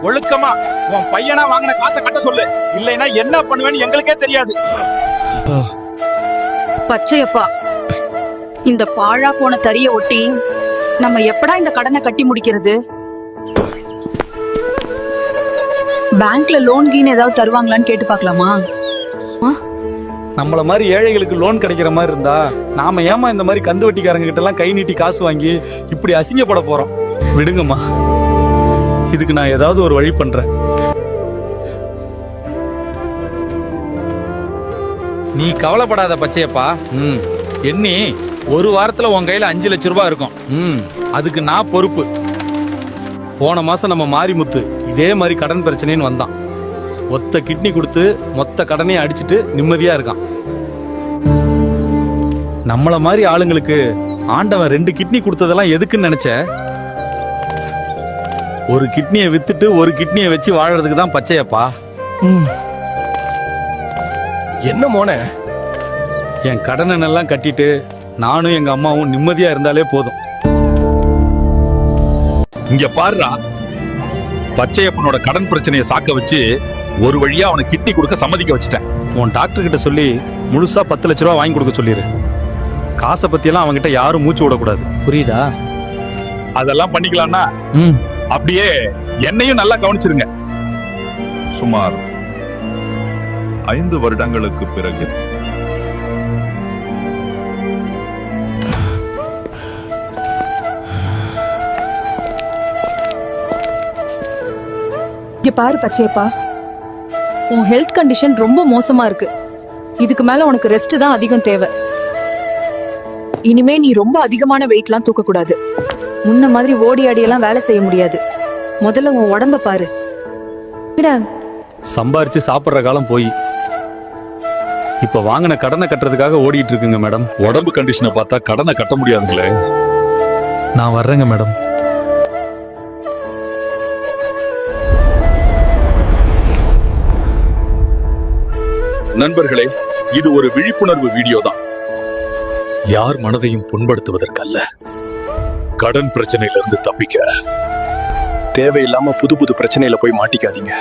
ஒழுக்கமா உன் பையனா வாங்கின காசை கட்ட சொல்லு. இல்லைன்னா என்ன பண்ணுவேன்னு எங்களுக்கே தெரியாது. பச்சையப்பா, இந்த பாழா போன தறிய ஒட்டி நம்ம எப்படா இந்த கடனை கட்டி முடிக்கிறது? பேங்க்ல லோன் கீன் ஏதாவது தருவாங்களான்னு கேட்டு பார்க்கலாமா? நம்மள மாதிரி ஏழைகளுக்கு லோன் கிடைக்கிற மாதிரி இருந்தா நாம ஏமா இந்த மாதிரி கந்து வட்டிக்காரங்க கிட்ட எல்லாம் கை நீட்டி காசு வாங்கி இப்படி அசிங்கப்பட போறோம்? விடுங்கம்மா, இதுக்கு நான் ஏதாவது ஒரு வழி பண்றேன். நீ கவலைப்படாத பச்சையப்பா. எண்ணி ஒரு வாரத்துல உன் கையில 5 லட்சம் ரூபாய் இருக்கும். அதுக்கு நான் பொறுப்பு. போன மாசம் நம்ம மாரிமுத்து இதே மாதிரி கடன் பிரச்சனைன்னு வந்தான். ஒத்த கிட்னி கொடுத்து மொத்த கடனையும் அடிச்சிட்டு நிம்மதியா இருக்கான். நம்மள மாதிரி ஆளுங்களுக்கு ஆண்டவன் 2 கிட்னி கொடுத்ததெல்லாம் எதுக்குன்னு நினைச்ச? ஒரு கிட்னியை வித்துட்டு ஒரு கிட்னியை வச்சு வாழறதுக்கு தான் பச்சையப்பா. என்ன மோனே, என் கடனை எல்லாம் கட்டிட்டு நானும் எங்க அம்மாவும் நிம்மதியா இருந்தாலே போதும். இங்க பாருடா, பச்சையப்பனோட கடன் பிரச்சனையை சாக்க வச்சு ஒரு வழியா அவனை கிட்னி கொடுக்க சம்மதிக்க வச்சுட்டேன். உன் டாக்டர் கிட்ட சொல்லி முழுசா 10 லட்ச ரூபா வாங்கி கொடுக்க சொல்லிரு. காசை பத்தியெல்லாம் அவன்கிட்ட யாரும் மூச்சு விடக்கூடாது, புரியுதா? அதெல்லாம் பண்ணிக்கலாம்னா அப்படியே என்னையும் நல்லா கவனிச்சிருங்க. சுமார் 5 வருடங்களுக்கு பிறகு இங்க பாரு பச்சையப்பா, உன் ஹெல்த் கண்டிஷன் ரொம்ப மோசமா இருக்கு. இதுக்கு மேல உனக்கு ரெஸ்ட் தான் அதிகம் தேவை. இனிமே நீ ரொம்ப அதிகமான வெயிட்லாம் தூக்க கூடாது. முன்ன மாதிரி ஓடி ஆடியெல்லாம் வேலை செய்ய முடியாது. முதல்ல உன் உடம்ப பாரு. சம்பாரிச்சு சாப்பிடுற காலம் போய் இப்ப வாங்கின கடனை கட்டுறதுக்காக ஓடிட்டு இருக்குங்க மேடம். உடம்பு கண்டிஷனை பார்த்தா கடனை கட்ட முடியாதுங்களே. நான் வர்றேங்க மேடம். நண்பர்களே, இது ஒரு விழிப்புணர்வு வீடியோ தான். யார் மனதையும் புண்படுத்துவதற்கல்ல. கடன் பிரச்சனையிலிருந்து தப்பிக்க தேவையில்லாம புது புது பிரச்சனையில போய் மாட்டிக்காதீங்க.